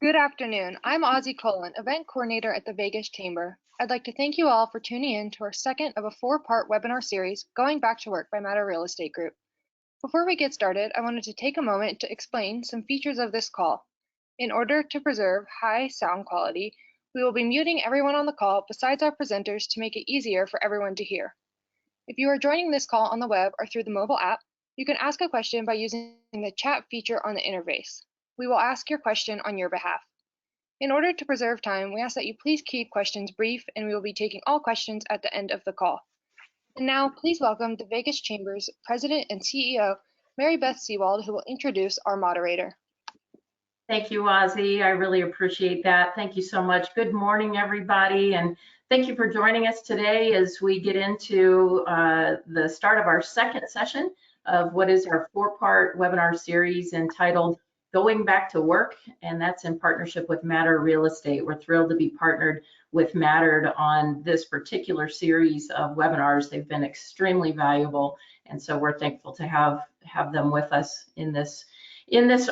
Good afternoon. I'm Ozzy Cullen, event coordinator at the Vegas Chamber. I'd like to thank you all for tuning in to our second of a four-part webinar series, Going Back to Work by Matter Real Estate Group. Before we get started, I wanted to take a moment to explain some features of this call. In order to preserve high sound quality, we will be muting everyone on the call besides our presenters to make it easier for everyone to hear. If you are joining this call on the web or through the mobile app, you can ask a question by using the chat feature on the interface. We will ask your question on your behalf. In order to preserve time, we ask that you please keep questions brief, and we will be taking all questions at the end of the call. And now, please welcome the Vegas Chamber's President and CEO, Mary Beth Seawald, who will introduce our moderator. Thank you, Ozzy. I really appreciate that. Thank you so much. Good morning, everybody, and thank you for joining us today as we get into the start of our second session of what is our four-part webinar series entitled Going Back to Work, and that's in partnership with Matter Real Estate. We're thrilled to be partnered with Mattered on this particular series of webinars. They've been extremely valuable, and so we're thankful to have them with us in this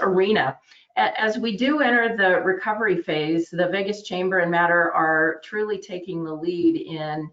arena. As we do enter the recovery phase, the Vegas Chamber and Matter are truly taking the lead in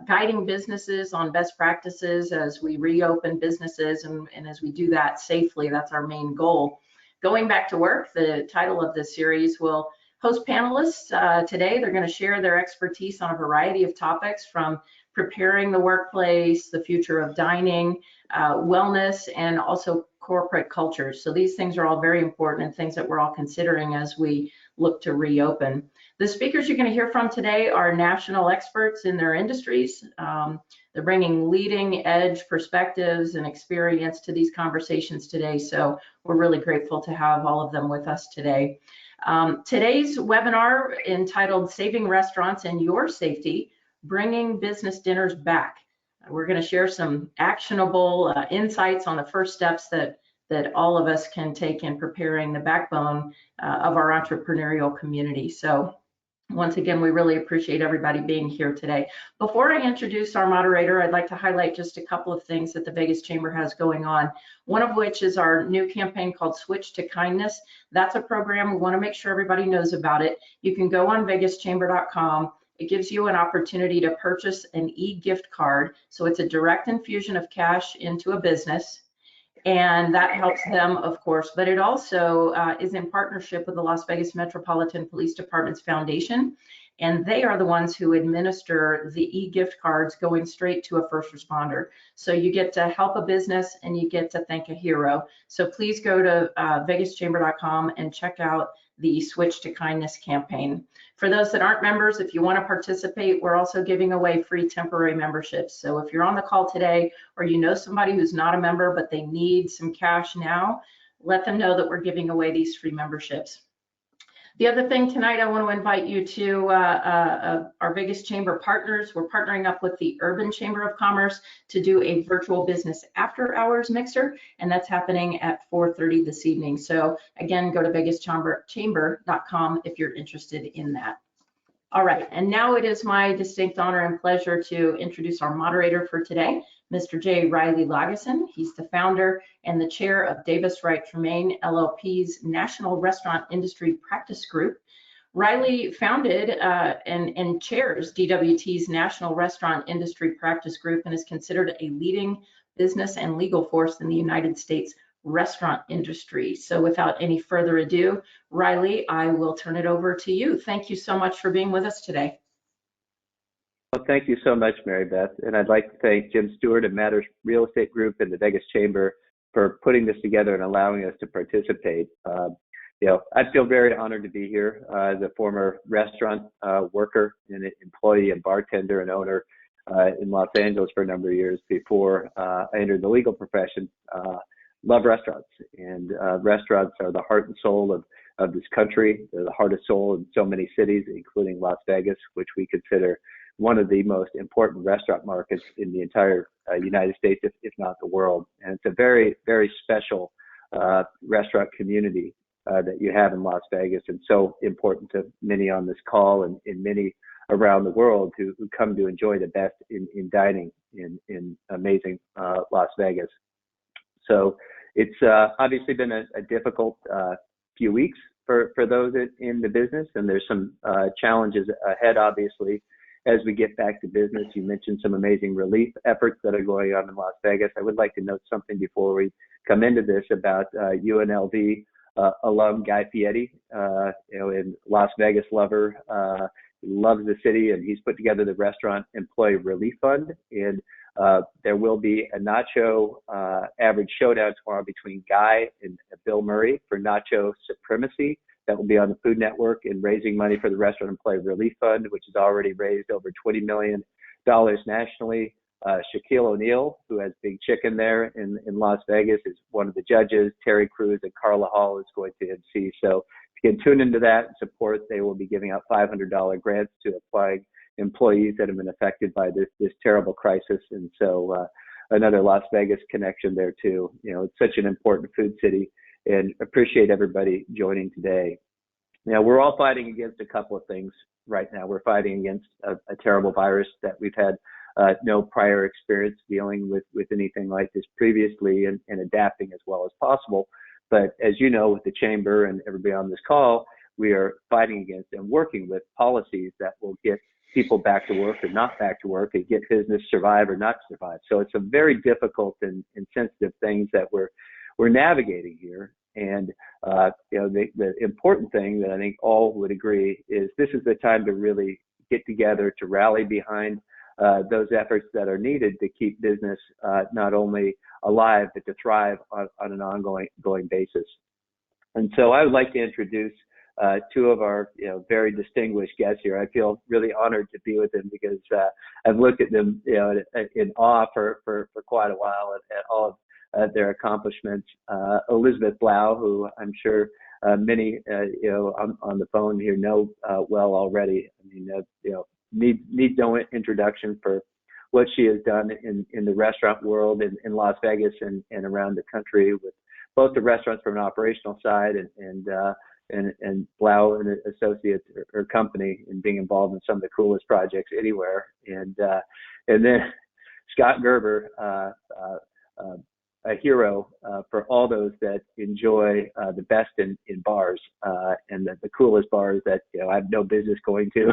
guiding businesses on best practices as we reopen businesses, and as we do that safely. That's our main goal. Going Back to Work, the title of this series, will host panelists today. They're going to share their expertise on a variety of topics, from preparing the workplace, the future of dining, wellness, and also corporate cultures. So these things are all very important and things that we're all considering as we look to reopen. The speakers you're going to hear from today are national experts in their industries. They're bringing leading edge perspectives and experience to these conversations today. So we're really grateful to have all of them with us today. Today's webinar, entitled Saving Restaurants and Your Safety, Bringing Business Dinners Back. We're going to share some actionable insights on the first steps that all of us can take in preparing the backbone of our entrepreneurial community. So once again, we really appreciate everybody being here today. Before I introduce our moderator, I'd like to highlight just a couple of things that the Vegas Chamber has going on, one of which is our new campaign called Switch to Kindness. That's a program. We want to make sure everybody knows about it. You can go on vegaschamber.com. It gives you an opportunity to purchase an e-gift card. So it's a direct infusion of cash into a business, and that helps them, of course, but it also is in partnership with the Las Vegas Metropolitan Police Department's foundation, and they are the ones who administer the e-gift cards going straight to a first responder. So you get to help a business and you get to thank a hero. So please go to vegaschamber.com and check out the Switch to Kindness campaign. For those that aren't members, if you want to participate, we're also giving away free temporary memberships. So if you're on the call today, or you know somebody who's not a member but they need some cash now, let them know that we're giving away these free memberships. The other thing tonight, I want to invite you to our Vegas Chamber partners. We're partnering up with the Urban Chamber of Commerce to do a virtual business after hours mixer, and that's happening at 4:30 this evening. So again, go to vegaschamber.com if you're interested in that. All right, and now it is my distinct honor and pleasure to introduce our moderator for today, Mr. J. Riley Lageson. He's the founder and the chair of Davis Wright Tremaine LLP's National Restaurant Industry Practice Group. Riley founded and chairs DWT's National Restaurant Industry Practice Group and is considered a leading business and legal force in the United States restaurant industry. So without any further ado, Riley, I will turn it over to you. Thank you so much for being with us today. Well, thank you so much, Mary Beth. And I'd like to thank Jim Stewart and Matters Real Estate Group and the Vegas Chamber for putting this together and allowing us to participate. I feel very honored to be here as a former restaurant worker and employee and bartender and owner in Los Angeles for a number of years before I entered the legal profession. Love restaurants, and restaurants are the heart and soul of this country. They're the heart and soul in so many cities, including Las Vegas, which we consider one of the most important restaurant markets in the entire United States, if not the world. And it's a very, very special restaurant community that you have in Las Vegas, and so important to many on this call and many around the world who come to enjoy the best in dining in amazing Las Vegas. So it's obviously been a difficult few weeks for those in the business, and there's some challenges ahead, obviously, as we get back to business. You mentioned some amazing relief efforts that are going on in Las Vegas. I would like to note something before we come into this about UNLV alum Guy Fieri, in Las Vegas lover, loves the city, and he's put together the Restaurant Employee Relief Fund. And there will be a nacho average showdown tomorrow between Guy and Bill Murray for nacho supremacy. That will be on the Food Network, and raising money for the Restaurant Employee Relief Fund, which has already raised over $20 million nationally. Shaquille O'Neal, who has Big Chicken there in Las Vegas, is one of the judges. Terry Crews and Carla Hall is going to MC. So if you can tune into that and support, they will be giving out $500 grants to applying employees that have been affected by this terrible crisis. And so another Las Vegas connection there too. It's such an important food city, and appreciate everybody joining today. Now, we're all fighting against a couple of things right now. We're fighting against a terrible virus that we've had no prior experience dealing with anything like this previously, and adapting as well as possible. But as you know, with the Chamber and everybody on this call, we are fighting against and working with policies that will get people back to work or not back to work, and get business survive or not survive. So it's a very difficult and sensitive things that we're navigating here. And the important thing that I think all would agree is this is the time to really get together, to rally behind those efforts that are needed to keep business not only alive, but to thrive on an ongoing basis. And so I would like to introduce two of our very distinguished guests here. I feel really honored to be with them, because I've looked at them in awe for quite a while at all of their accomplishments. Elizabeth Blau, who I'm sure many on the phone here know well already. I mean, need no introduction for what she has done in the restaurant world in Las Vegas and around the country, with both the restaurants from an operational side and Blau and Associates, her company, and being involved in some of the coolest projects anywhere. And then Scott Gerber, a hero for all those that enjoy the best in bars and the coolest bars that I have no business going to.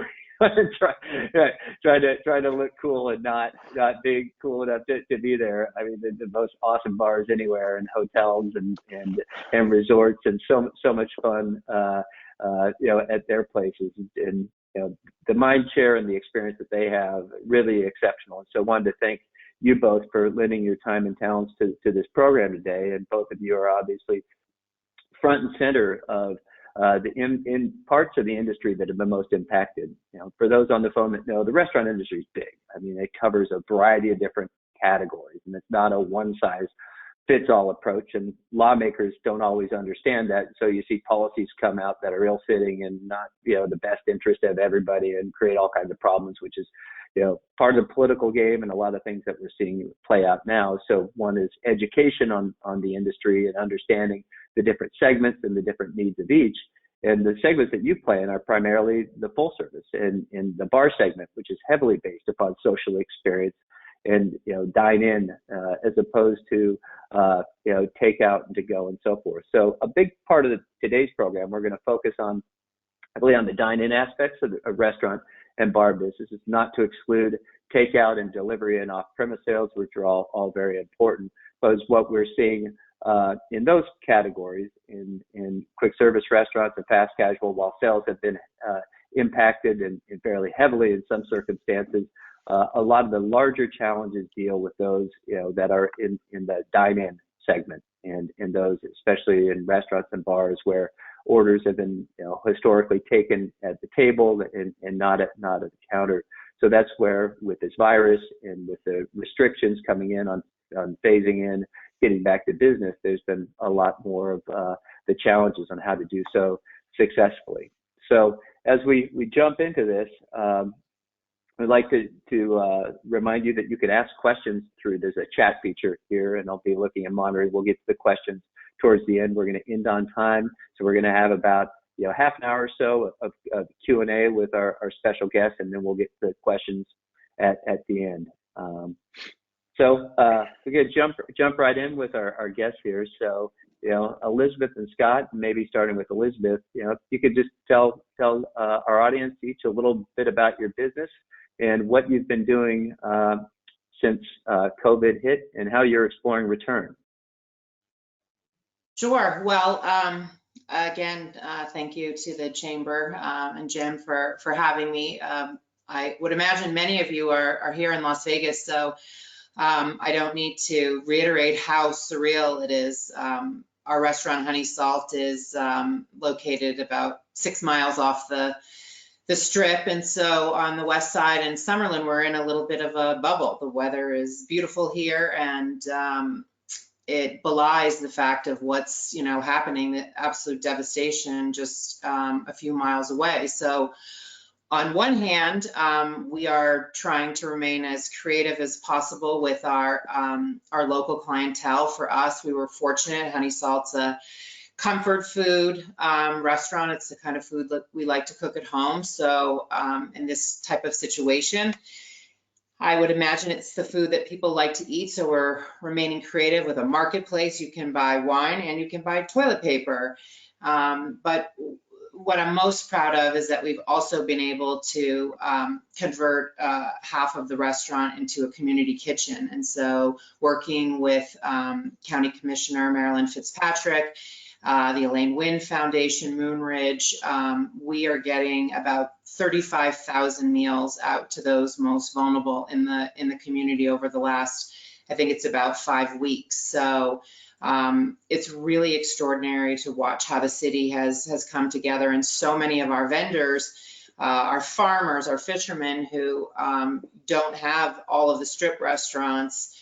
try to look cool and not being cool enough to be there. I mean, the most awesome bars anywhere, and hotels and resorts, and so much fun at their places, and the mind share and the experience that they have, really exceptional. And so wanted to thank you both for lending your time and talents to this program today. And both of you are obviously front and center of in parts of the industry that have been most impacted. For those on the phone that know, the restaurant industry is big. I mean, it covers a variety of different categories, and it's not a one-size-fits-all approach. And lawmakers don't always understand that. So you see policies come out that are ill-fitting and not, the best interest of everybody, and create all kinds of problems, which is, part of the political game, and a lot of things that we're seeing play out now. So one is education on the industry and understanding the different segments and the different needs of each. And the segments that you play in are primarily the full service and the bar segment, which is heavily based upon social experience and dine in as opposed to take out and to go and so forth. So a big part of today's program, we're going to focus on heavily on the dine in aspects of restaurant and bar business. It's not to exclude takeout and delivery and off-premise sales, which are all very important. But what we're seeing in those categories in quick service restaurants and fast casual, while sales have been impacted and fairly heavily in some circumstances, a lot of the larger challenges deal with those that are in the dine-in segment, and those especially in restaurants and bars where orders have been historically taken at the table and not at the counter. So that's where, with this virus and with the restrictions coming in on phasing in, getting back to business, there's been a lot more of the challenges on how to do so successfully. So as we jump into this, I'd like to remind you that you can ask questions there's a chat feature here, and I'll be looking and monitoring. We'll get to the questions towards the end. We're going to end on time, so we're going to have about half an hour or so of Q&A with our special guests, and then we'll get to the questions at the end. So we're going to jump right in with our guests here. So Elizabeth and Scott, maybe starting with Elizabeth, if you could just tell our audience each a little bit about your business and what you've been doing since COVID hit and how you're exploring return. Sure. Well, again, thank you to the Chamber and Jim for having me. I would imagine many of you are here in Las Vegas, so I don't need to reiterate how surreal it is. Our restaurant, Honey Salt, is located about 6 miles off the Strip, and so on the west side in Summerlin, we're in a little bit of a bubble. The weather is beautiful here, and it belies the fact of what's happening, the absolute devastation just a few miles away. So on one hand, we are trying to remain as creative as possible with our local clientele. For us, we were fortunate. Honey Salt's a comfort food restaurant. It's the kind of food that we like to cook at home. So in this type of situation, I would imagine it's the food that people like to eat. So we're remaining creative with a marketplace. You can buy wine and you can buy toilet paper. But what I'm most proud of is that we've also been able to convert half of the restaurant into a community kitchen. And so working with County Commissioner Marilyn Fitzpatrick, the Elaine Wynn Foundation, Moonridge, we are getting about 35,000 meals out to those most vulnerable in the community over the last, I think it's about 5 weeks. So it's really extraordinary to watch how the city has come together, and so many of our vendors, our farmers, our fishermen who don't have all of the strip restaurants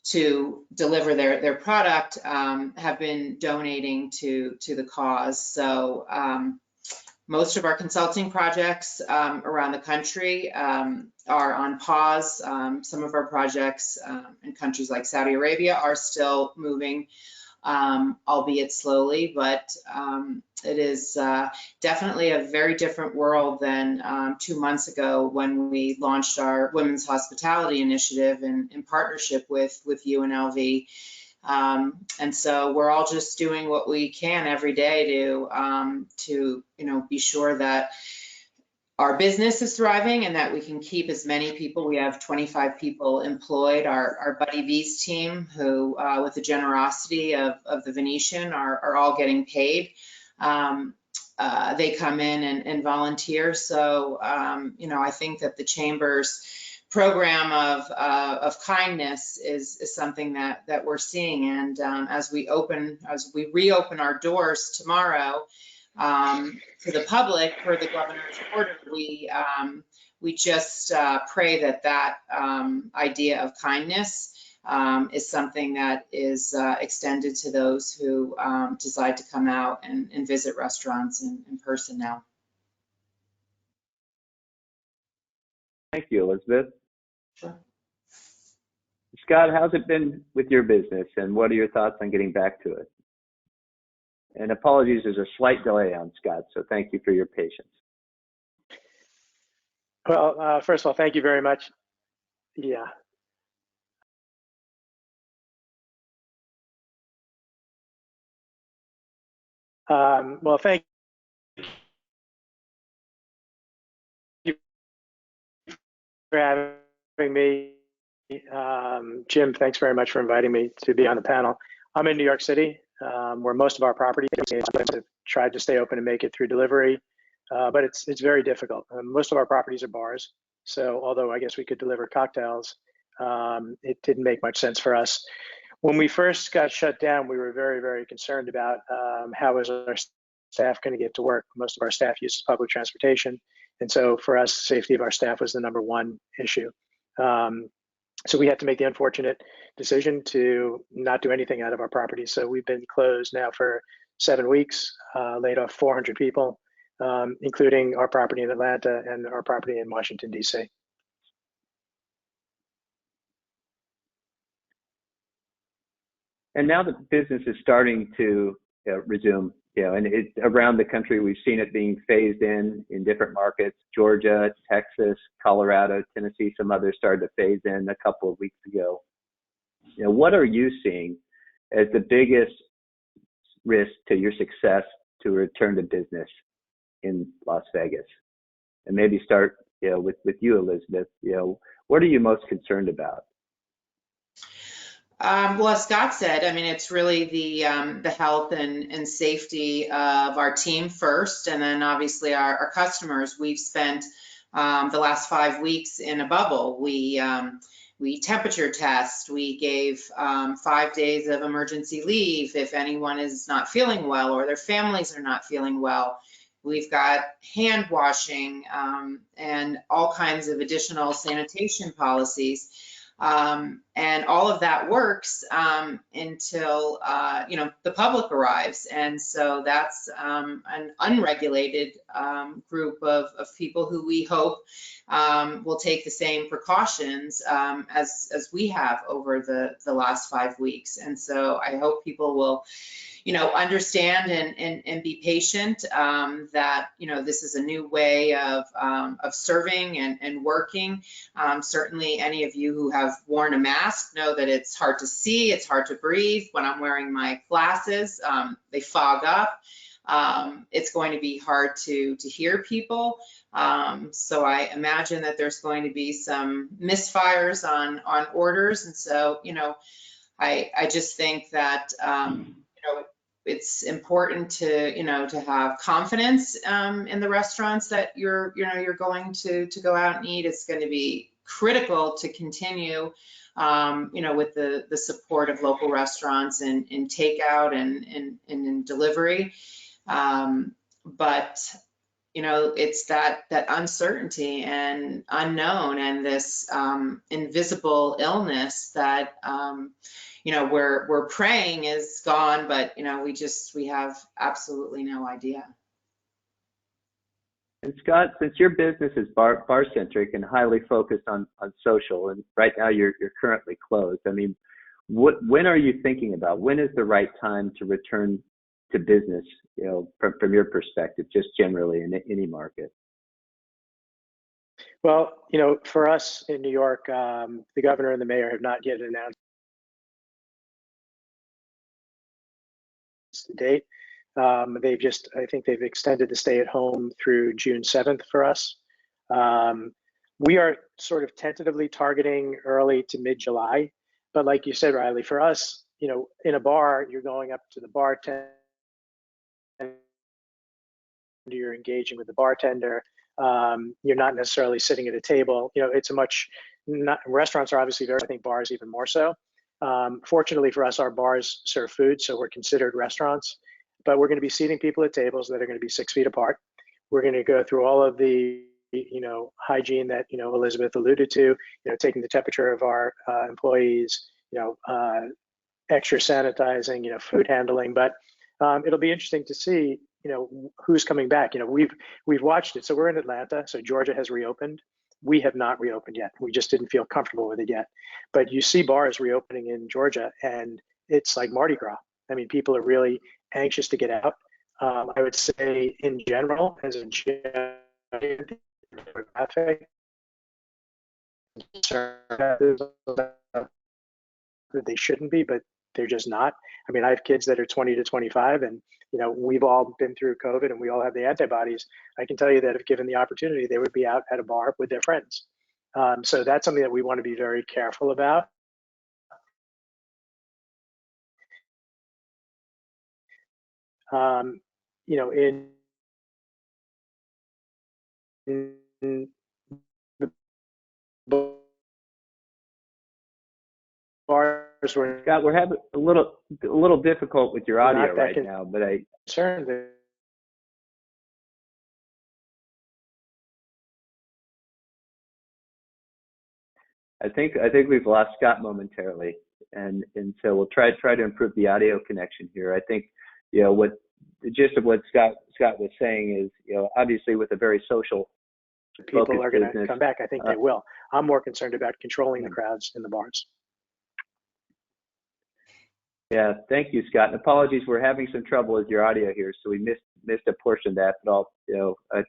to deliver their product have been donating to the cause. So most of our consulting projects around the country are on pause. Some of our projects in countries like Saudi Arabia are still moving, albeit slowly, but it is definitely a very different world than 2 months ago when we launched our Women's Hospitality Initiative in partnership with UNLV. And so we're all just doing what we can every day to be sure that our business is thriving and that we can keep as many people. We have 25 people employed. Our Buddy V's team, who with the generosity of the Venetian, are all getting paid. They come in and volunteer. So I think that the Chamber's program of kindness is something that we're seeing. And as we reopen our doors tomorrow to the public per the governor's order, we just pray that idea of kindness is something that is extended to those who decide to come out and visit restaurants in person now. Thank you, Elizabeth. Sure. Scott, how's it been with your business, and what are your thoughts on getting back to it? And apologies, there's a slight delay on Scott, so thank you for your patience. Well, first of all, thank you very much. Yeah. Well, thank you for having me. Jim, thanks very much for inviting me to be on the panel. I'm in New York City, where most of our properties have tried to stay open and make it through delivery, but it's very difficult. Most of our properties are bars, so although I guess we could deliver cocktails, it didn't make much sense for us. When we first got shut down, we were very, very concerned about how is our staff going to get to work. Most of our staff uses public transportation, and so for us, safety of our staff was the #1 issue. So we had to make the unfortunate decision to not do anything out of our property. So we've been closed now for 7 weeks, laid off 400 people, including our property in Atlanta and our property in Washington, D.C. And now the business is starting to resume, and around the country, we've seen it being phased in different markets: Georgia, Texas, Colorado, Tennessee. Some others started to phase in a couple of weeks ago. What are you seeing as the biggest risk to your success to return to business in Las Vegas? And maybe start, with you, Elizabeth. What are you most concerned about? Well, as Scott said, I mean, it's really the health and safety of our team first, and then obviously our customers. We've spent the last 5 weeks in a bubble. We temperature test. We gave 5 days of emergency leave if anyone is not feeling well or their families are not feeling well. We've got hand washing and all kinds of additional sanitation policies. And all of that works until the public arrives, and so that's an unregulated group of people who we hope will take the same precautions as we have over the last 5 weeks. And so I hope people will understand and be patient, that, this is a new way of serving and working. Certainly any of you who have worn a mask know that it's hard to see, it's hard to breathe. When I'm wearing my glasses, they fog up. It's going to be hard to hear people. So I imagine that there's going to be some misfires on orders. And so, I just think that, it's important to have confidence in the restaurants that you're going to go out and eat. It's going to be critical to continue with the support of local restaurants and takeout and in delivery. But it's that uncertainty and unknown and this invisible illness that we're praying is gone, but we have absolutely no idea. And Scott, since your business is bar centric and highly focused on social, and right now you're currently closed, I mean, when are you thinking about, when is the right time to return to business, from your perspective, just generally in any market? Well, for us in New York, the governor and the mayor have not yet announced the date. I think they've extended the stay at home through June 7th for us. We are sort of tentatively targeting early to mid-July, but like you said, Riley, for us, in a bar, you're going up to the bartender, you're engaging with the bartender. You're not necessarily sitting at a table. Restaurants are obviously I think bars even more so. Fortunately for us, our bars serve food, so we're considered restaurants, but we're going to be seating people at tables that are going to be 6 feet apart. We're going to go through all of the, hygiene that, Elizabeth alluded to, taking the temperature of our employees, extra sanitizing, food handling, but it'll be interesting to see, who's coming back. We've watched it. So we're in Atlanta, so Georgia has reopened. We have not reopened yet. We just didn't feel comfortable with it yet. But you see bars reopening in Georgia, and it's like Mardi Gras. I mean, people are really anxious to get out. I would say in general, as a demographic, they shouldn't be, but they're just not. I mean, I have kids that are 20 to 25, and we've all been through COVID and we all have the antibodies. I can tell you that if given the opportunity, they would be out at a bar with their friends. So that's something that we want to be very careful about. In the bars were Scott, we're having a little difficult with your audio right now, but concerned that I think we've lost Scott momentarily, and so we'll try to improve the audio connection here. I think what the gist of what Scott was saying is, obviously with a very social people are going to come back. I think they will. I'm more concerned about controlling the crowds in the bars. Yeah, thank you, Scott. And apologies, we're having some trouble with your audio here, so we missed a portion of that. But I'll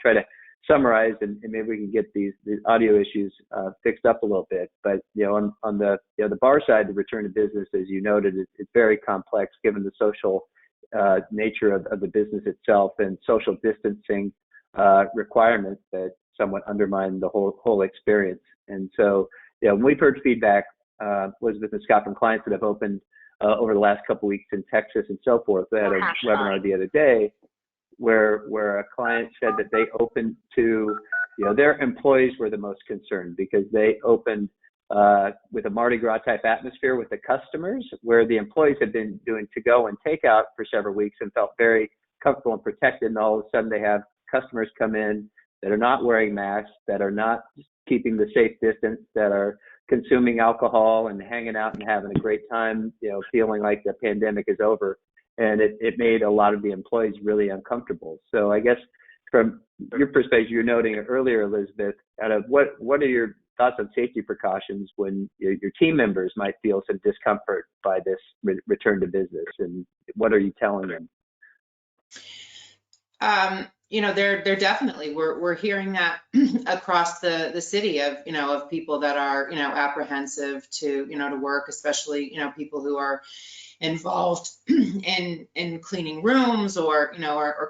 try to summarize, and maybe we can get these audio issues fixed up a little bit. But on the the bar side, the return to business, as you noted, it's very complex given the social nature of the business itself and social distancing requirements that somewhat undermine the whole experience. And so, when we've heard feedback, Elizabeth and Scott, from clients that have opened over the last couple of weeks in Texas and so forth. They had a webinar the other day where a client said that they opened to, their employees were the most concerned because they opened with a Mardi Gras type atmosphere with the customers, where the employees had been doing to-go and takeout for several weeks and felt very comfortable and protected. And all of a sudden they have customers come in that are not wearing masks, that are not keeping the safe distance, that are consuming alcohol and hanging out and having a great time, feeling like the pandemic is over. And it made a lot of the employees really uncomfortable. So I guess from your perspective, you're noting earlier, Elizabeth, what are your thoughts on safety precautions when your team members might feel some discomfort by this return to business, and what are you telling them? They're definitely, we're hearing that across the city of people that are, apprehensive to work, especially, people who are involved in cleaning rooms or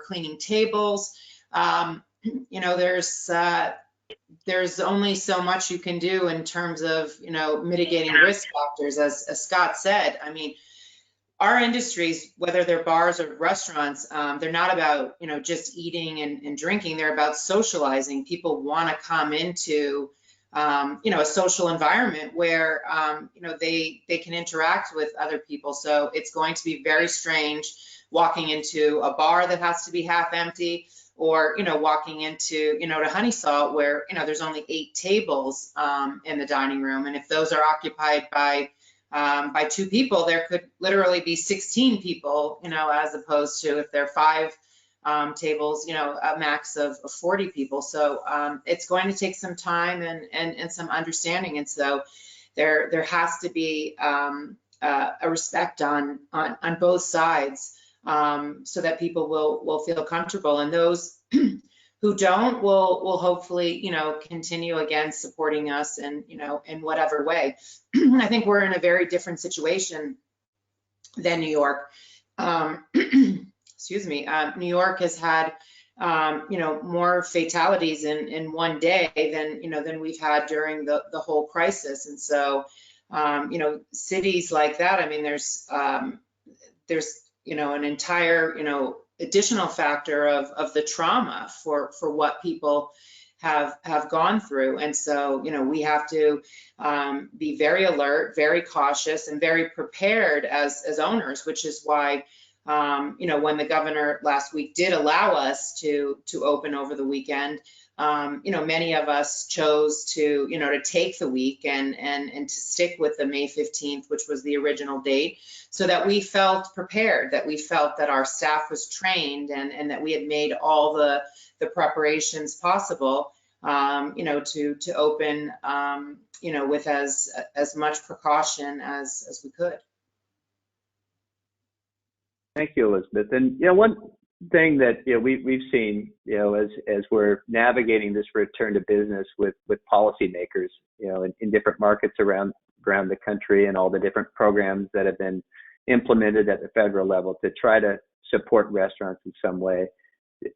cleaning tables. There's only so much you can do in terms of, mitigating risk factors, as Scott said. I mean, our industries, whether they're bars or restaurants, they're not about, just eating and drinking. They're about socializing. People want to come into, a social environment where, they can interact with other people. So it's going to be very strange walking into a bar that has to be half empty, or, walking into, to Honey Salt where, there's only 8 tables in the dining room. And if those are occupied by 2 people, there could literally be 16 people, as opposed to if there are 5 tables, a max of 40 people. So it's going to take some time and some understanding. And so there has to be a respect on both sides, so that people will feel comfortable. And those who don't will hopefully, continue again supporting us and, in whatever way. I think we're in a very different situation than New York. Excuse me. New York has had, more fatalities in one day than we've had during the whole crisis. And so, cities like that, I mean, there's an entire, additional factor of the trauma for what people have gone through. And so, we have to be very alert, very cautious, and very prepared as owners, which is why, when the governor last week did allow us to open over the weekend, many of us chose to take the week and to stick with the May 15th, which was the original date, so that we felt prepared, that we felt that our staff was trained, and that we had made all the preparations possible, to open, with as much precaution as we could. Thank you, Elizabeth. And one thing that we've seen, as we're navigating this return to business with policymakers, in different markets around the country, and all the different programs that have been implemented at the federal level to try to support restaurants in some way,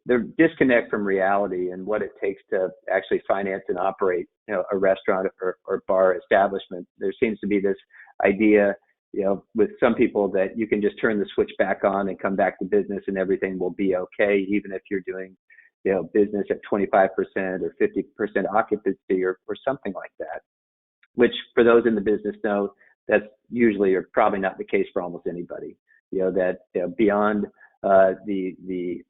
the disconnect from reality and what it takes to actually finance and operate, a restaurant or bar establishment. There seems to be this idea, with some people, that you can just turn the switch back on and come back to business and everything will be okay, even if you're doing, business at 25% or 50% occupancy or something like that, which for those in the business know that's usually or probably not the case for almost anybody. That beyond the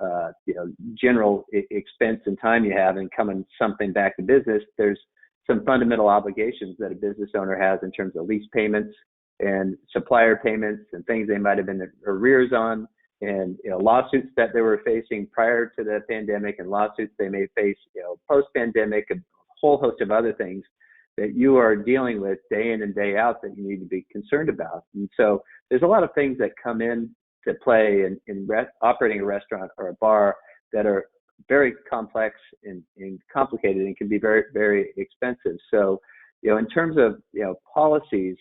general expense and time you have in coming something back to business, there's some fundamental obligations that a business owner has in terms of lease payments and supplier payments and things they might have been arrears on, and lawsuits that they were facing prior to the pandemic, and lawsuits they may face post-pandemic, a whole host of other things that you are dealing with day in and day out that you need to be concerned about. And so there's a lot of things that come in to play in operating a restaurant or a bar that are very complex and complicated and can be very, very expensive. So, in terms of, policies,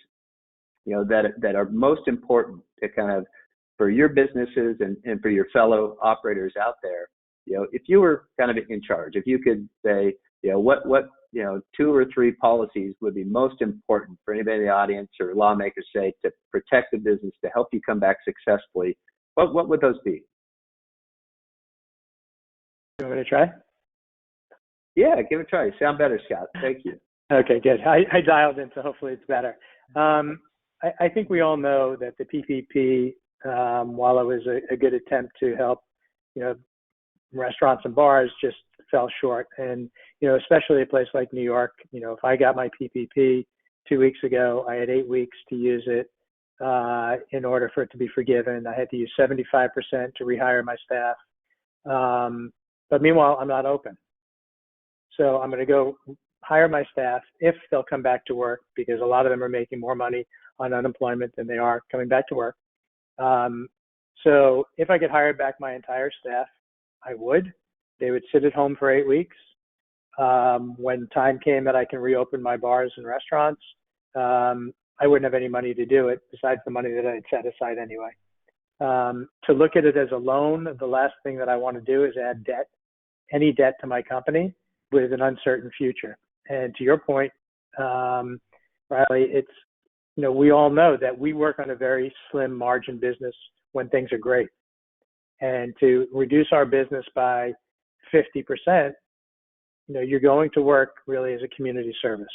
that are most important to kind of for your businesses and for your fellow operators out there, if you were kind of in charge, if you could say, what 2 or 3 policies would be most important for anybody in the audience or lawmakers say to protect the business, to help you come back successfully, what would those be? You want me to try? Yeah, give it a try. You sound better, Scott. Thank you. Okay, good. I dialed in, so hopefully it's better. I think we all know that the PPP, while it was a good attempt to help, restaurants and bars, just fell short. And, especially a place like New York, if I got my PPP 2 weeks ago, I had 8 weeks to use it in order for it to be forgiven. I had to use 75% to rehire my staff. But meanwhile, I'm not open. So I'm going to go hire my staff if they'll come back to work, because a lot of them are making more money on unemployment than they are coming back to work. So if I could hire back my entire staff, I would. They would sit at home for 8 weeks. When time came that I can reopen my bars and restaurants, I wouldn't have any money to do it besides the money that I had set aside anyway. To look at it as a loan, the last thing that I want to do is add debt, any debt to my company with an uncertain future. And to your point, Riley, it's, we all know that we work on a very slim margin business when things are great. And to reduce our business by 50%, you're going to work really as a community service.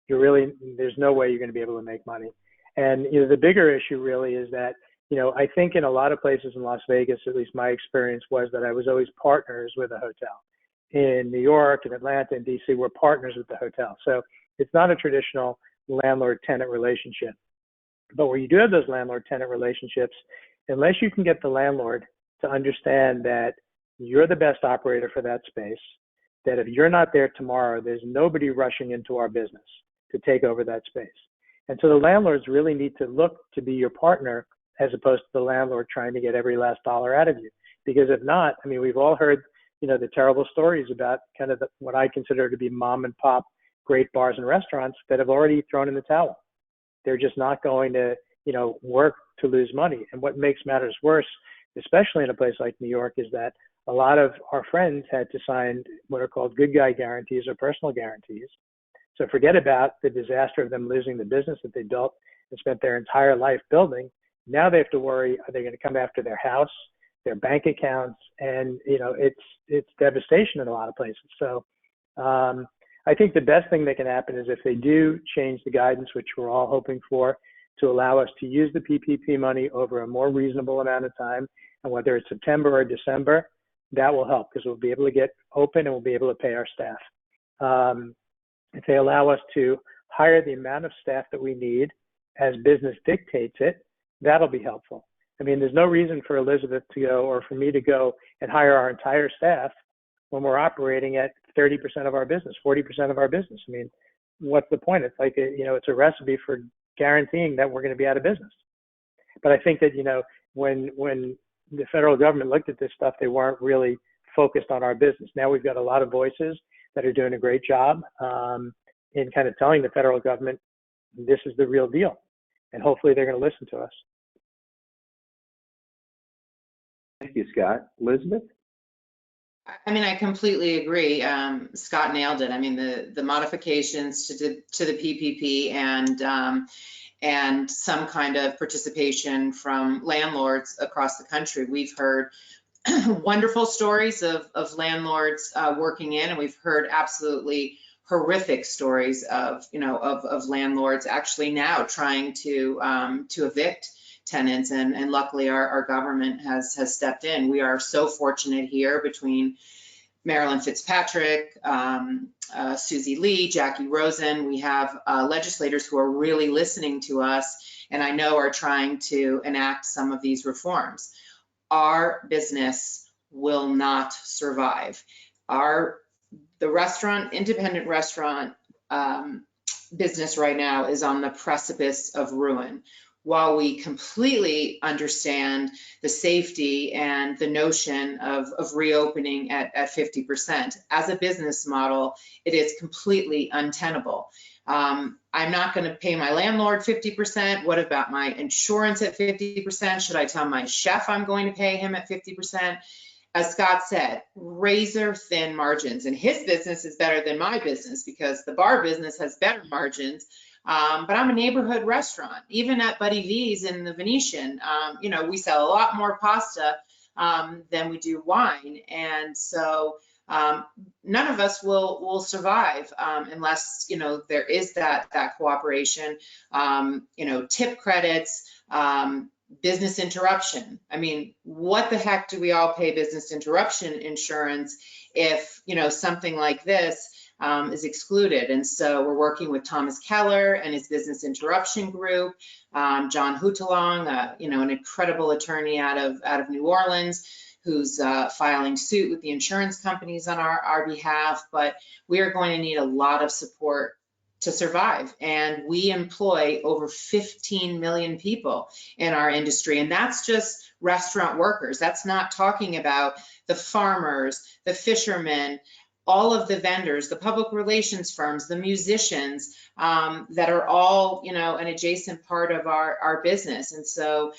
There's no way you're going to be able to make money. And, the bigger issue really is that, I think in a lot of places in Las Vegas, at least my experience was that I was always partners with a hotel. In New York and Atlanta and DC, we're partners with the hotel. So it's not a traditional landlord-tenant relationship. But where you do have those landlord-tenant relationships, unless you can get the landlord to understand that you're the best operator for that space, that if you're not there tomorrow, there's nobody rushing into our business to take over that space. And so the landlords really need to look to be your partner as opposed to the landlord trying to get every last dollar out of you. Because if not, we've all heard the terrible stories about kind of what I consider to be mom and pop great bars and restaurants that have already thrown in the towel. They're just not going to, work to lose money. And what makes matters worse, especially in a place like New York, is that a lot of our friends had to sign what are called good guy guarantees or personal guarantees. So forget about the disaster of them losing the business that they built and spent their entire life building. Now they have to worry, are they going to come after their house, their bank accounts, and it's devastation in a lot of places. So I think the best thing that can happen is if they do change the guidance, which we're all hoping for, to allow us to use the PPP money over a more reasonable amount of time, and whether it's September or December, that will help because we'll be able to get open and we'll be able to pay our staff. If they allow us to hire the amount of staff that we need as business dictates it, that'll be helpful. There's no reason for Elizabeth to go or for me to go and hire our entire staff when we're operating at 30% of our business, 40% of our business. What's the point? It's like, it's a recipe for guaranteeing that we're going to be out of business. But I think that, when the federal government looked at this stuff, they weren't really focused on our business. Now we've got a lot of voices that are doing a great job in kind of telling the federal government, this is the real deal. And hopefully they're going to listen to us. Thank you, Scott. Elizabeth? I completely agree. Scott nailed it. The modifications to the PPP and some kind of participation from landlords across the country. We've heard wonderful stories of landlords working in, and we've heard absolutely horrific stories of landlords actually now trying to evict tenants, and luckily our government has stepped in. We are so fortunate here between Marilyn Fitzpatrick, Susie Lee, Jackie Rosen. We have legislators who are really listening to us, and I know are trying to enact some of these reforms. Our business will not survive. The independent restaurant business right now is on the precipice of ruin. while we completely understand the safety and the notion of reopening at 50%, as a business model, it is completely untenable. I'm not going to pay my landlord 50%. What about my insurance at 50%? Should I tell my chef I'm going to pay him at 50%? As Scott said, razor thin margins, and his business is better than my business because the bar business has better margins. But I'm a neighborhood restaurant. Even at Buddy V's in the Venetian, you know, we sell a lot more pasta than we do wine. And so none of us will survive unless, you know, there is that cooperation, you know, tip credits, business interruption. I mean, what the heck do we all pay business interruption insurance if, you know, something like this is excluded? And so we're working with Thomas Keller and his business interruption group, John Hutalong, you know, an incredible attorney out of New Orleans, who's filing suit with the insurance companies on our behalf. But we are going to need a lot of support to survive. And we employ over 15 million people in our industry. And that's just restaurant workers. That's not talking about the farmers, the fishermen, all of the vendors, the public relations firms, the musicians that are all, you know, an adjacent part of our business. And so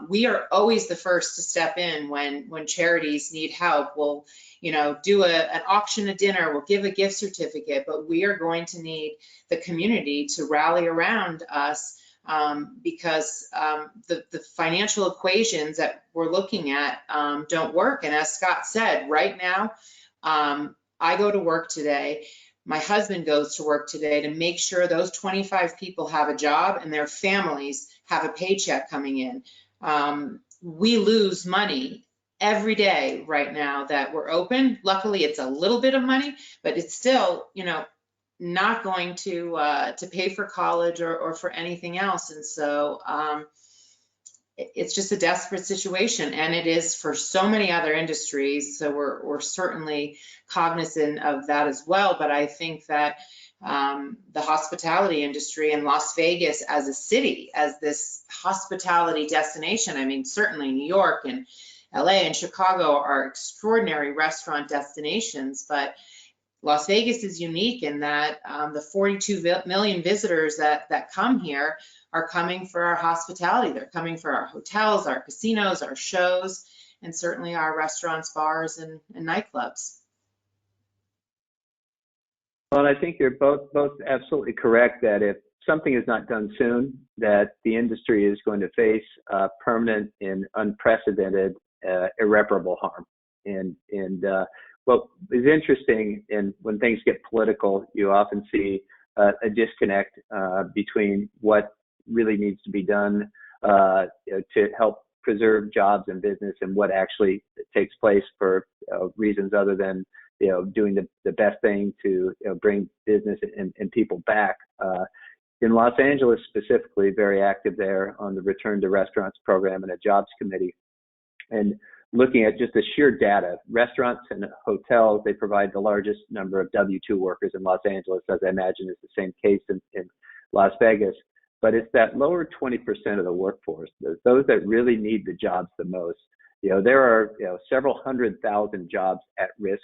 we are always the first to step in when charities need help. We'll, you know, do an auction, a dinner, we'll give a gift certificate, but we are going to need the community to rally around us because the financial equations that we're looking at don't work. And as Scott said, right now, I go to work today, my husband goes to work today to make sure those 25 people have a job and their families have a paycheck coming in. We lose money every day right now that we're open. Luckily, it's a little bit of money, but it's still, you know, not going to pay for college or for anything else. And so it's just a desperate situation, and it is for so many other industries. So we're certainly cognizant of that as well. But I think that the hospitality industry in Las Vegas as a city, as this hospitality destination, I mean, certainly New York and LA and Chicago are extraordinary restaurant destinations, but Las Vegas is unique in that the 42 million visitors that come here are coming for our hospitality. They're coming for our hotels, our casinos, our shows, and certainly our restaurants, bars, and nightclubs. Well, I think you're both absolutely correct that if something is not done soon, that the industry is going to face permanent and unprecedented irreparable harm. And what is interesting, and when things get political, you often see a disconnect between what really needs to be done to help preserve jobs and business and what actually takes place for reasons other than doing the best thing to bring business and people back. In Los Angeles specifically, very active there on the Return to Restaurants program and a jobs committee. And looking at just the sheer data, restaurants and hotels, they provide the largest number of W-2 workers in Los Angeles, as I imagine is the same case in Las Vegas. But it's that lower 20% of the workforce, those that really need the jobs the most. There are several 100,000 jobs at risk.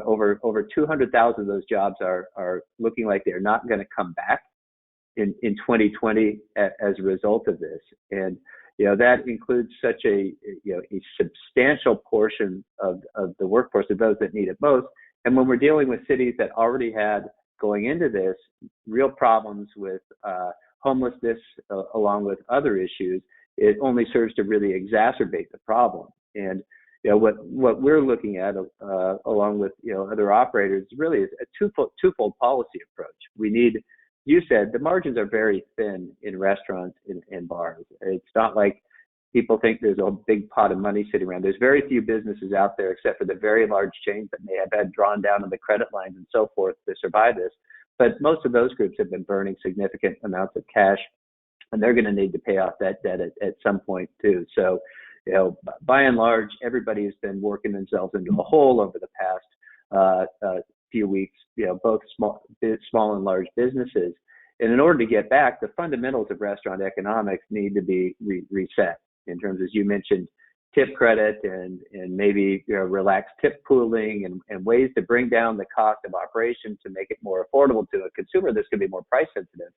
Over 200,000 of those jobs are looking like they're not going to come back in 2020 as a result of this. And that includes such a substantial portion of the workforce of those that need it most. And when we're dealing with cities that already had, going into this, real problems with homelessness along with other issues, it only serves to really exacerbate the problem. And what we're looking at along with other operators really is a twofold policy approach. We need, you said, the margins are very thin in restaurants and bars. It's not like people think there's a big pot of money sitting around. There's very few businesses out there, except for the very large chains that may have had drawn down on the credit lines and so forth to survive this. But most of those groups have been burning significant amounts of cash, and they're going to need to pay off that debt at some point too. So, by and large, everybody has been working themselves into a hole over the past few weeks. Both small and large businesses. And in order to get back, the fundamentals of restaurant economics need to be reset in terms, as you mentioned, tip credit and maybe relaxed tip pooling and ways to bring down the cost of operation to make it more affordable to a consumer that's going to be more price sensitive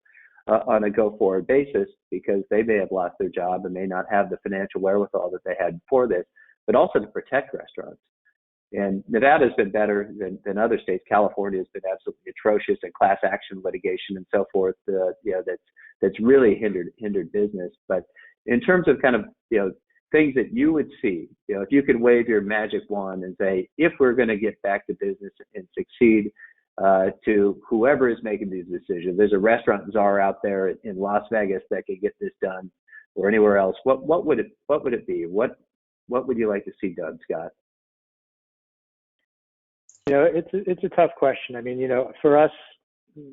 on a go-forward basis, because they may have lost their job and may not have the financial wherewithal that they had before this, but also to protect restaurants. And Nevada's been better than other states. California has been absolutely atrocious, and class action litigation and so forth, that's really hindered business. But in terms of kind of, things that you would see, if you could wave your magic wand and say, if we're going to get back to business and succeed, to whoever is making these decisions, there's a restaurant czar out there in Las Vegas that can get this done, or anywhere else. What would it be? What would you like to see done, Scott? It's a tough question. I mean, for us,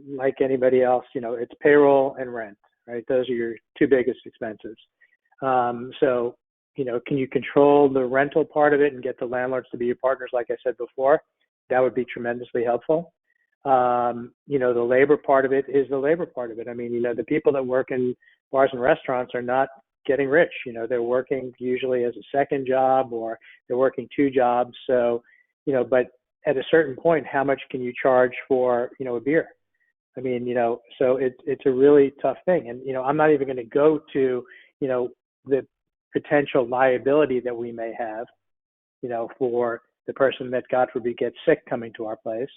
like anybody else, it's payroll and rent, right? Those are your two biggest expenses. So, can you control the rental part of it and get the landlords to be your partners, like I said before? That would be tremendously helpful. The labor part of it is the labor part of it. I mean, the people that work in bars and restaurants are not getting rich. They're working usually as a second job, or they're working two jobs. So, but at a certain point, how much can you charge for, a beer? I mean, so it's a really tough thing. And, I'm not even going to go to, the potential liability that we may have, for the person that, God forbid, gets sick coming to our place.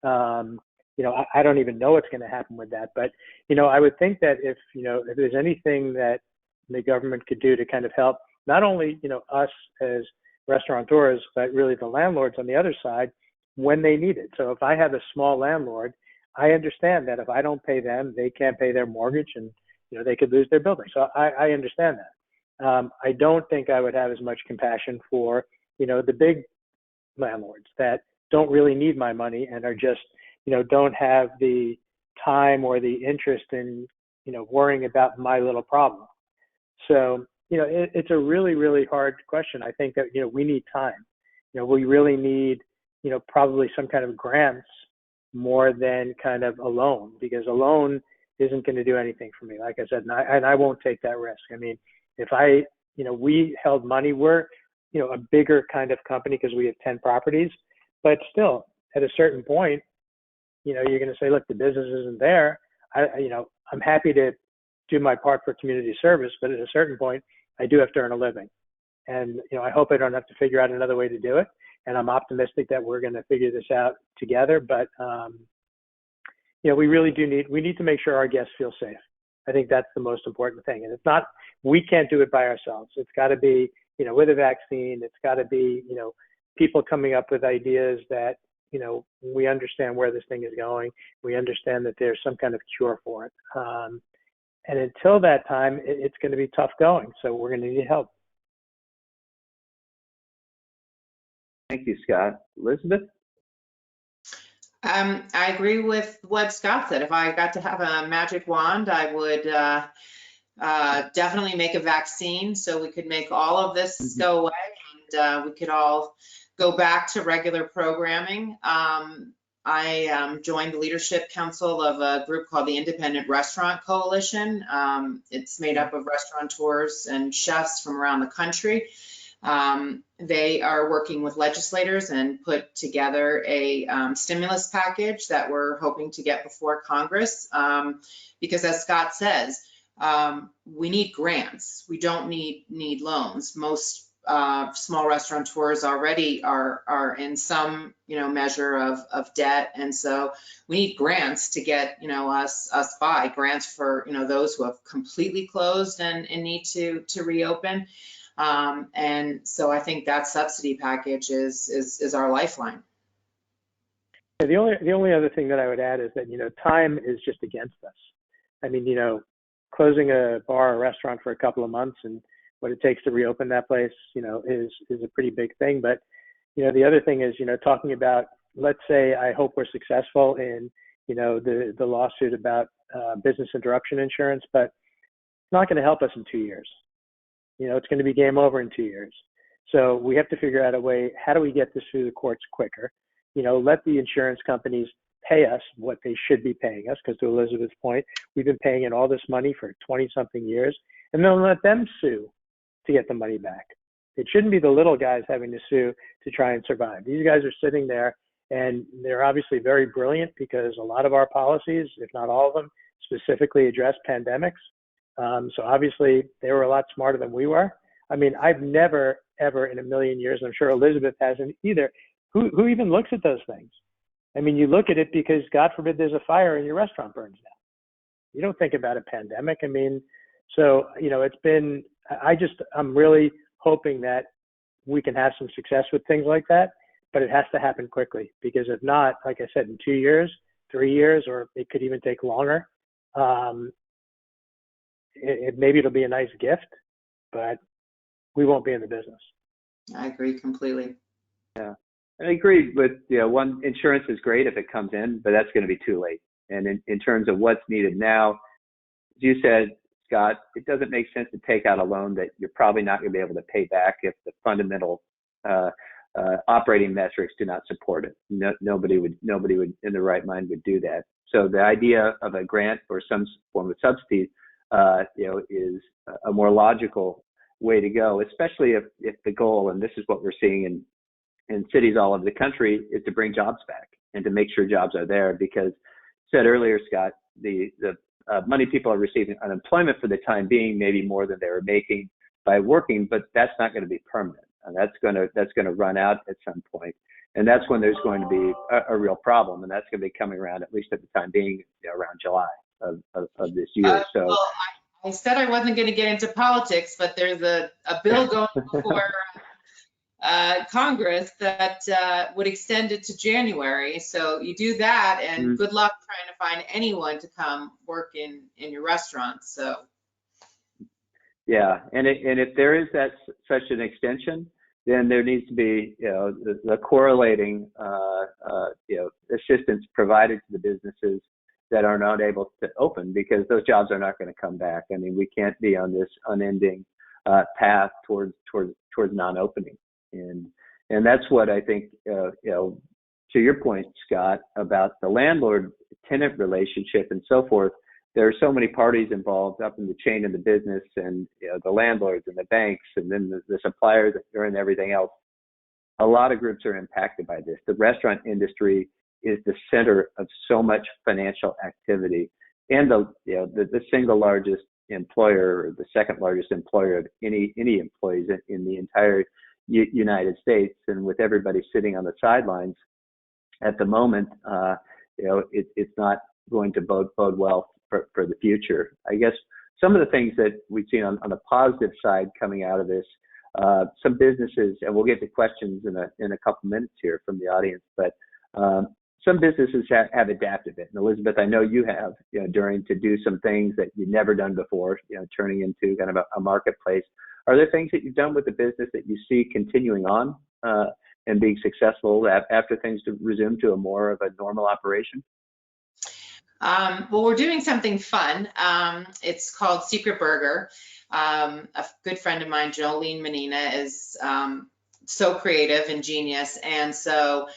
I don't even know what's going to happen with that. But, I would think that if there's anything that the government could do to kind of help, not only, us as restaurateurs, but really the landlords on the other side when they need it. So if I have a small landlord, I understand that if I don't pay them, they can't pay their mortgage, and, they could lose their building. So I understand that. I don't think I would have as much compassion for, the big landlords that don't really need my money and are just, don't have the time or the interest in, worrying about my little problem. So, it's a really, really hard question. I think that, we need time. We really need, probably some kind of grants more than kind of a loan, because a loan isn't going to do anything for me. Like I said, and I won't take that risk. I mean, if we held money, we're, a bigger kind of company because we have 10 properties, but still at a certain point, you're going to say, look, the business isn't there. I'm happy to do my part for community service, but at a certain point, I do have to earn a living. And, I hope I don't have to figure out another way to do it. And I'm optimistic that we're going to figure this out together. But, we need to make sure our guests feel safe. I think that's the most important thing. And it's not, we can't do it by ourselves. It's got to be, with a vaccine. It's got to be, people coming up with ideas that, we understand where this thing is going. We understand that there's some kind of cure for it. And until that time, it's going to be tough going. So we're going to need help. Thank you, Scott. Elizabeth? I agree with what Scott said. If I got to have a magic wand, I would definitely make a vaccine so we could make all of this go away, and we could all go back to regular programming. I joined the leadership council of a group called the Independent Restaurant Coalition. It's made up of restaurateurs and chefs from around the country. They are working with legislators and put together a stimulus package that we're hoping to get before Congress, because as Scott says, we need grants. We don't need loans. Most small restaurateurs already are in some measure of debt, and so we need grants to get us by, grants for those who have completely closed and need to reopen. And so I think that subsidy package is our lifeline. The only other thing that I would add is that, time is just against us. I mean, closing a bar or restaurant for a couple of months and what it takes to reopen that place, is a pretty big thing. But, the other thing is, talking about, let's say, I hope we're successful in, the lawsuit about business interruption insurance, but it's not going to help us in 2 years. It's going to be game over in 2 years. So we have to figure out a way, how do we get this through the courts quicker? Let the insurance companies pay us what they should be paying us, because to Elizabeth's point, we've been paying in all this money for 20-something years, and then let them sue to get the money back. It shouldn't be the little guys having to sue to try and survive. These guys are sitting there, and they're obviously very brilliant, because a lot of our policies, if not all of them, specifically address pandemics. So obviously they were a lot smarter than we were. I mean, I've never, ever in a million years, and I'm sure Elizabeth hasn't either, who even looks at those things? I mean, you look at it because God forbid there's a fire and your restaurant burns down. You don't think about a pandemic. I mean, so, you know, I'm really hoping that we can have some success with things like that, but it has to happen quickly, because if not, like I said, in 2 years, 3 years, or it could even take longer, maybe it'll be a nice gift, but we won't be in the business. I agree completely. Yeah, I agree with, one, insurance is great if it comes in, but that's going to be too late. And in terms of what's needed now, as you said, Scott, it doesn't make sense to take out a loan that you're probably not going to be able to pay back if the fundamental operating metrics do not support it. Nobody would in their right mind would do that. So the idea of a grant or some form of subsidy, is a more logical way to go, especially if the goal, and this is what we're seeing in cities all over the country, is to bring jobs back and to make sure jobs are there. Because said earlier, Scott, the money people are receiving unemployment for the time being, maybe more than they were making by working, but that's not going to be permanent. And that's going to run out at some point. And that's when there's going to be a real problem. And that's going to be coming around, at least at the time being, around July of this year. Well, I said I wasn't going to get into politics, but there's a bill going before Congress that would extend it to January. So you do that, and good luck trying to find anyone to come work in your restaurant. So. Yeah, and if there is such an extension, then there needs to be, the correlating, assistance provided to the businesses that are not able to open, because those jobs are not going to come back. I mean, we can't be on this unending path towards non-opening, and that's what I think. To your point, Scott, about the landlord-tenant relationship and so forth. There are so many parties involved up in the chain of the business, and the landlords and the banks, and then the suppliers and everything else. A lot of groups are impacted by this. The restaurant industry is the center of so much financial activity, and the single largest employer, or the second largest employer of any employees in the entire United States. And with everybody sitting on the sidelines at the moment, it's not going to bode well for the future. I guess some of the things that we've seen on the positive side coming out of this, some businesses, and we'll get to questions in a couple minutes here from the audience, but some businesses have adapted it. And Elizabeth, I know you have, to do some things that you've never done before, turning into kind of a marketplace. Are there things that you've done with the business that you see continuing on and being successful after things to resume to a more of a normal operation? Well, we're doing something fun. It's called Secret Burger. A good friend of mine, Jolene Menina, is so creative and genius. And so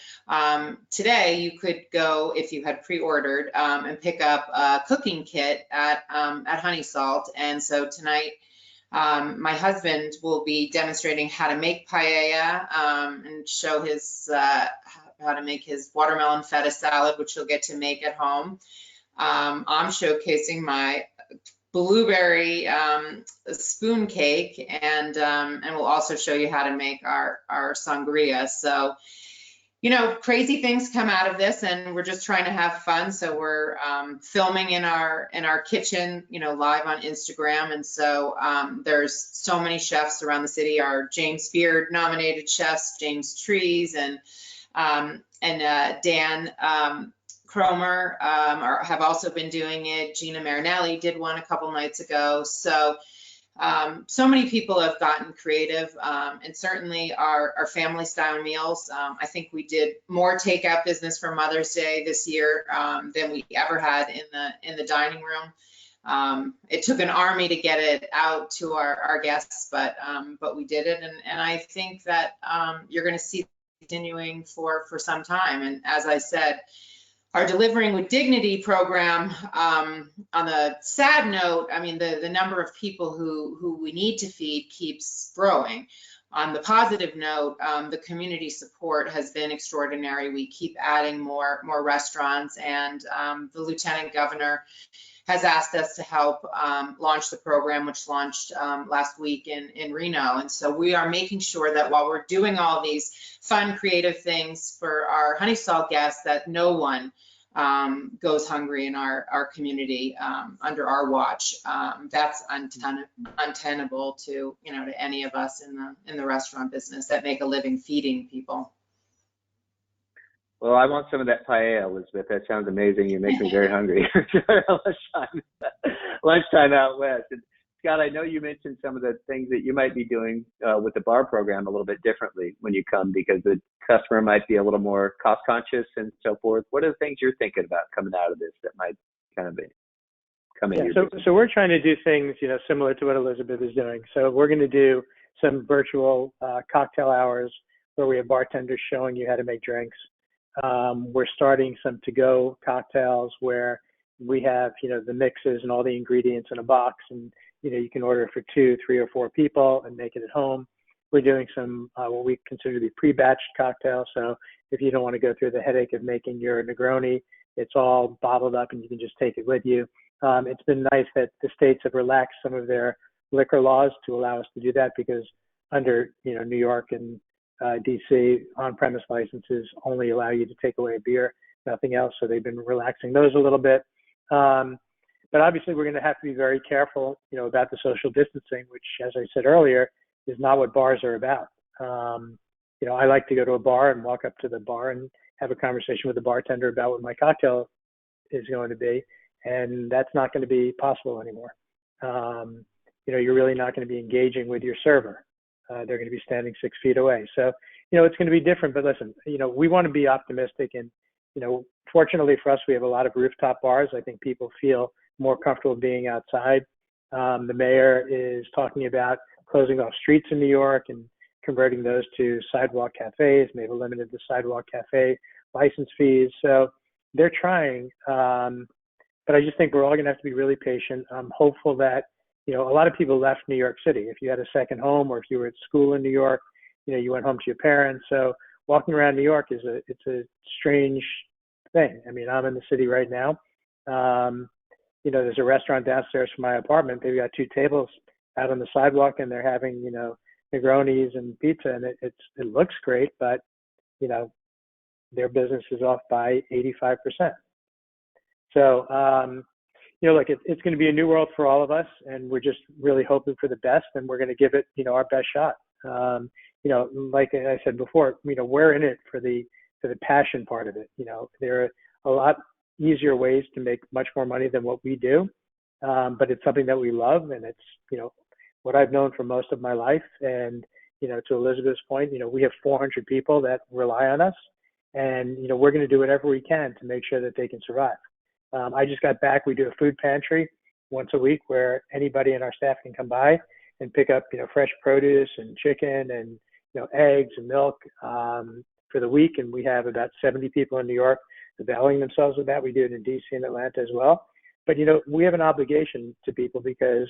today you could go, if you had pre-ordered, and pick up a cooking kit at Honey Salt. And so tonight, my husband will be demonstrating how to make paella and show his how to make his watermelon feta salad, which he'll get to make at home. I'm showcasing my blueberry spoon cake, and we'll also show you how to make our sangria. So, crazy things come out of this, and we're just trying to have fun. So we're filming in our kitchen, live on Instagram. And so there's so many chefs around the city. Our James Beard nominated chefs, James Trees and Dan Cromer have also been doing it. Gina Marinelli did one a couple nights ago. So so many people have gotten creative, and certainly our family style meals. I think we did more takeout business for Mother's Day this year than we ever had in the dining room. It took an army to get it out to our guests, but we did it, and I think that you're going to see continuing for some time. And as I said, our Delivering with Dignity program, on the sad note, I mean, the number of people who we need to feed keeps growing. On the positive note, the community support has been extraordinary. We keep adding more restaurants, and the Lieutenant Governor has asked us to help launch the program, which launched last week in Reno. And so we are making sure that while we're doing all these fun, creative things for our Honey Salt guests, that no one goes hungry in our community under our watch. That's untenable to to any of us in the restaurant business that make a living feeding people. Well, I want some of that paella, Elizabeth. That sounds amazing. You make me very hungry. Lunchtime out west. And Scott, I know you mentioned some of the things that you might be doing with the bar program a little bit differently when you come, because the customer might be a little more cost conscious and so forth. What are the things you're thinking about coming out of this that might kind of be come in? So we're trying to do things, similar to what Elizabeth is doing. So we're going to do some virtual cocktail hours where we have bartenders showing you how to make drinks. We're starting some to-go cocktails where we have, the mixes and all the ingredients in a box, and you can order it for 2, 3, or 4 people and make it at home. We're doing some what we consider to be pre-batched cocktails. So if you don't want to go through the headache of making your Negroni, it's all bottled up and you can just take it with you. It's been nice that the states have relaxed some of their liquor laws to allow us to do that, because under New York and DC, on-premise licenses only allow you to take away a beer, nothing else. So they've been relaxing those a little bit. But obviously, we're going to have to be very careful, about the social distancing, which, as I said earlier, is not what bars are about. I like to go to a bar and walk up to the bar and have a conversation with the bartender about what my cocktail is going to be, and that's not going to be possible anymore. You're really not going to be engaging with your server. They're going to be standing 6 feet away. So, it's going to be different. But listen, we want to be optimistic, and fortunately for us, we have a lot of rooftop bars. I think people feel more comfortable being outside. The mayor is talking about closing off streets in New York and converting those to sidewalk cafes. And they've eliminated the sidewalk cafe license fees. So they're trying. But I just think we're all going to have to be really patient. I'm hopeful that, a lot of people left New York City. If you had a second home, or if you were at school in New York, you went home to your parents. So walking around New York it's a strange thing. I mean, I'm in the city right now. There's a restaurant downstairs from my apartment. They've got 2 tables out on the sidewalk, and they're having, Negronis and pizza, and it looks great, but, their business is off by 85%. So, look, it's going to be a new world for all of us, and we're just really hoping for the best, and we're going to give it, our best shot. Like I said before, we're in it for the passion part of it. There are a lot easier ways to make much more money than what we do, but it's something that we love, and it's, what I've known for most of my life. And, to Elizabeth's point, we have 400 people that rely on us, and, we're going to do whatever we can to make sure that they can survive. I just got back. We do a food pantry once a week where anybody in our staff can come by and pick up, fresh produce and chicken and, eggs and milk for the week. And we have about 70 people in New York availing themselves of that. We do it in DC and Atlanta as well. But, we have an obligation to people because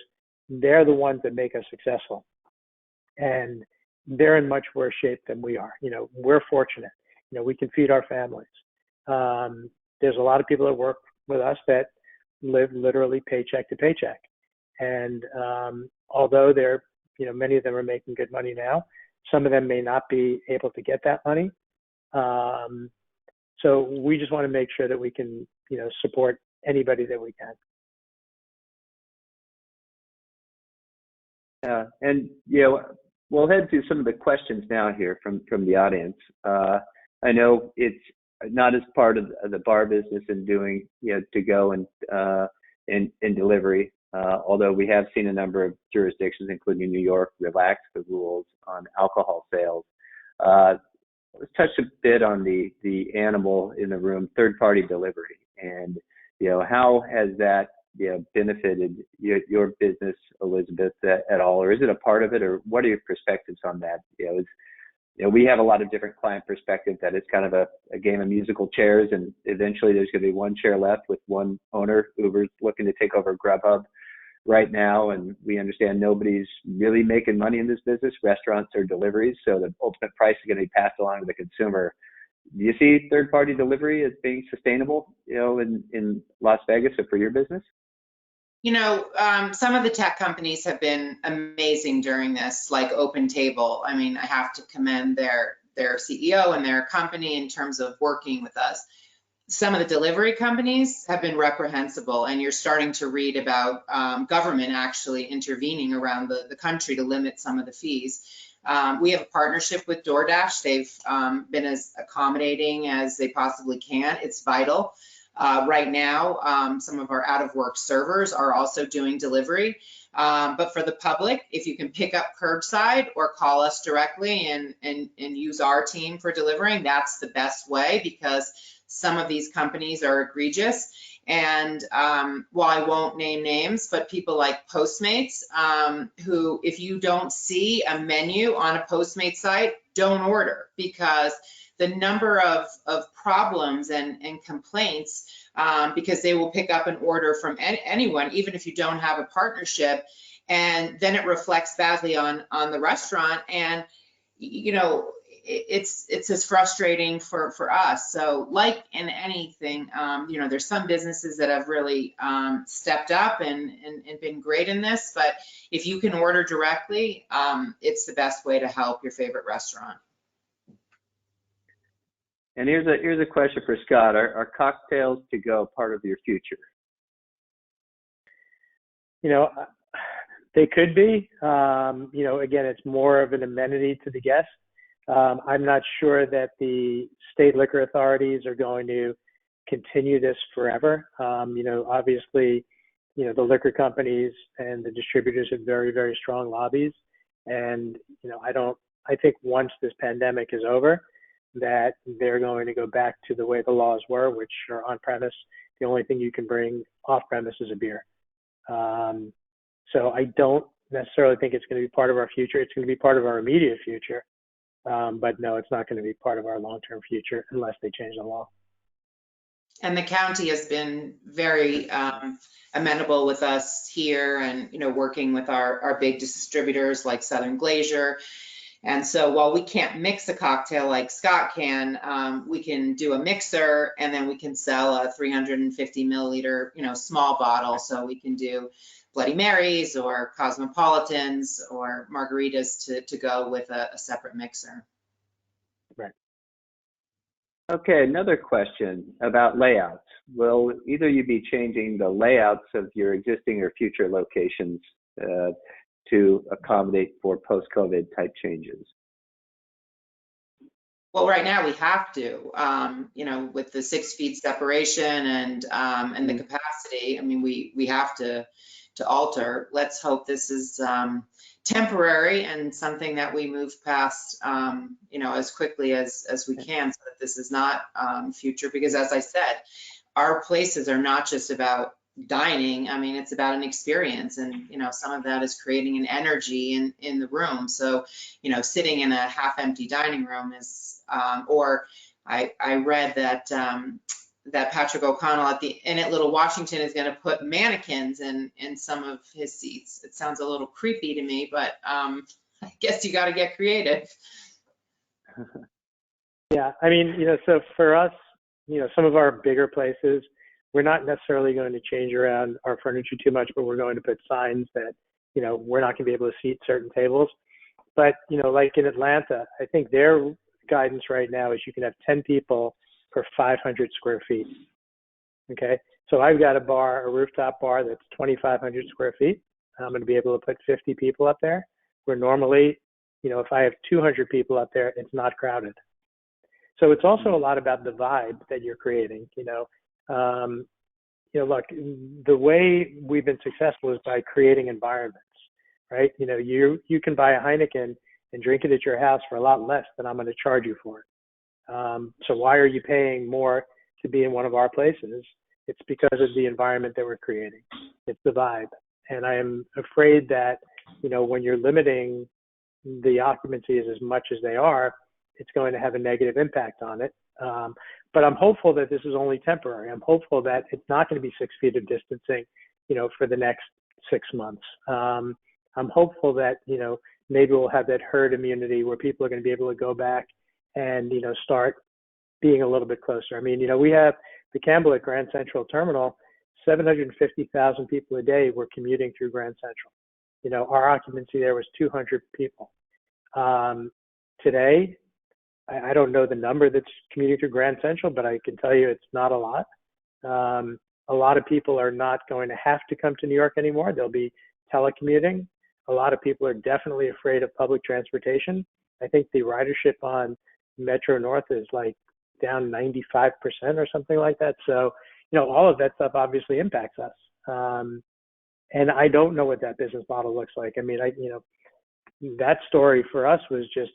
they're the ones that make us successful. And they're in much worse shape than we are. We're fortunate. We can feed our families. There's a lot of people that work with us that live literally paycheck to paycheck. And although they're, many of them are making good money now, some of them may not be able to get that money. So we just want to make sure that we can, support anybody that we can. And we'll head to some of the questions now here from the audience. I know it's not as part of the bar business and doing to go and delivery, although we have seen a number of jurisdictions, including New York, relax the rules on alcohol sales. Let's touch a bit on the animal in the room, third-party delivery, and how has that benefited your business, Elizabeth, at all, or is it a part of it, or what are your perspectives on that? we have a lot of different client perspectives that it's kind of a game of musical chairs, and eventually there's going to be one chair left with one owner. Uber's looking to take over Grubhub right now, and we understand nobody's really making money in this business. Restaurants or deliveries, so the ultimate price is going to be passed along to the consumer. Do you see third-party delivery as being sustainable, in Las Vegas or for your business? Some of the tech companies have been amazing during this, like OpenTable. I mean, I have to commend their CEO and their company in terms of working with us. Some of the delivery companies have been reprehensible, and you're starting to read about government actually intervening around the country to limit some of the fees. We have a partnership with DoorDash. They've been as accommodating as they possibly can. It's vital. Right now, some of our out-of-work servers are also doing delivery. But for the public, if you can pick up curbside or call us directly and use our team for delivering, that's the best way, because some of these companies are egregious. And while I won't name names, but people like Postmates, who, if you don't see a menu on a Postmates site, don't order, because the number of problems and complaints, because they will pick up an order from anyone, even if you don't have a partnership, and then it reflects badly on the restaurant. And it's as frustrating for us. So like in anything, there's some businesses that have really stepped up and been great in this, but if you can order directly, it's the best way to help your favorite restaurant. And here's a question for Scott. Are cocktails to go part of your future? They could be. Again, it's more of an amenity to the guest. I'm not sure that the state liquor authorities are going to continue this forever. Obviously, the liquor companies and the distributors have very, very strong lobbies. And, I think once this pandemic is over, that they're going to go back to the way the laws were, which are on premise. The only thing you can bring off premise is a beer. So I don't necessarily think it's going to be part of our future. It's going to be part of our immediate future. But no, it's not going to be part of our long-term future unless they change the law. And the county has been very amenable with us here, and working with our big distributors like Southern Glacier. And so while we can't mix a cocktail like Scott can, we can do a mixer, and then we can sell a 350 milliliter, small bottle. So we can do Bloody Marys or Cosmopolitans or margaritas to go with a separate mixer. Right. Okay, another question about layouts. Will either you be changing the layouts of your existing or future locations to accommodate for post-COVID type changes? Well, right now we have to, with the 6 feet separation and the capacity. I mean, we have to alter. Let's hope this is temporary and something that we move past, as quickly as we can, so that this is not future. Because as I said, our places are not just about dining. I mean, it's about an experience, and some of that is creating an energy in the room. So sitting in a half-empty dining room is or I read that that Patrick O'Connell at the Inn at Little Washington is going to put mannequins in some of his seats. It sounds a little creepy to me, but I guess you got to get creative. Yeah, I mean, so for us, some of our bigger places, we're not necessarily going to change around our furniture too much, but we're going to put signs that, we're not going to be able to seat certain tables. But, like in Atlanta, I think their guidance right now is you can have 10 people per 500 square feet. Okay. So I've got a rooftop bar that's 2,500 square feet. I'm going to be able to put 50 people up there, where normally, if I have 200 people up there, it's not crowded. So it's also a lot about the vibe that you're creating, look, the way we've been successful is by creating environments, right? You can buy a Heineken and drink it at your house for a lot less than I'm going to charge you for it. So why are you paying more to be in one of our places? It's because of the environment that we're creating. It's the vibe. And I am afraid that, when you're limiting the occupancies as much as they are, it's going to have a negative impact on it. But I'm hopeful that this is only temporary. I'm hopeful that it's not going to be 6 feet of distancing, for the next 6 months. I'm hopeful that, maybe we'll have that herd immunity where people are going to be able to go back and, start being a little bit closer. I mean, we have the Campbell at Grand Central Terminal, 750,000 people a day were commuting through Grand Central. Our occupancy there was 200 people. Today, I don't know the number that's commuting through Grand Central, but I can tell you it's not a lot. A lot of people are not going to have to come to New York anymore. They'll be telecommuting. A lot of people are definitely afraid of public transportation. I think the ridership on Metro North is like down 95% or something like that. So, all of that stuff obviously impacts us. And I don't know what that business model looks like. I mean, that story for us was just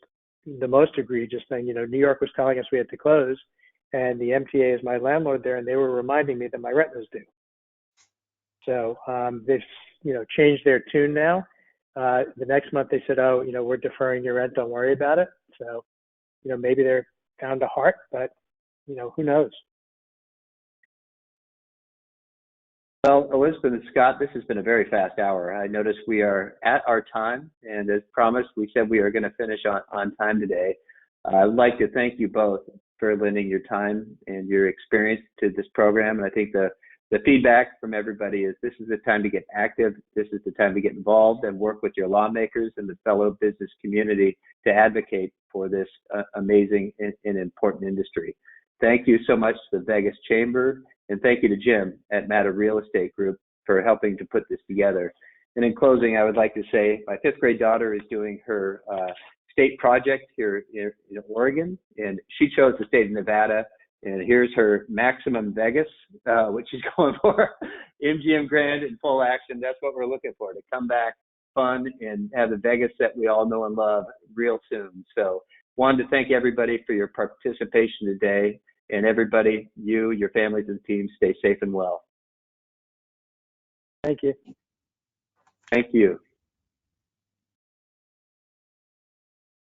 the most egregious thing. New York was telling us we had to close, and the MTA is my landlord there, and they were reminding me that my rent was due. So they've, changed their tune now. The next month they said, oh, we're deferring your rent. Don't worry about it. So, maybe they're down to heart, but, who knows? Well, Elizabeth and Scott, this has been a very fast hour. I notice we are at our time, and as promised, we said we are going to finish on time today. I would like to thank you both for lending your time and your experience to this program. And I think the feedback from everybody is this is the time to get active. This is the time to get involved and work with your lawmakers and the fellow business community to advocate for this amazing and important industry. Thank you so much to the Vegas Chamber, and thank you to Jim at Matter Real Estate Group for helping to put this together. And in closing, I would like to say my 5th grade daughter is doing her state project here in Oregon, and she chose the state of Nevada. And here's her maximum Vegas, which she's going for. MGM Grand in full action. That's what we're looking for, to come back fun and have the Vegas that we all know and love real soon. So wanted to thank everybody for your participation today. And everybody, you, your families and teams, stay safe and well. Thank you. Thank you.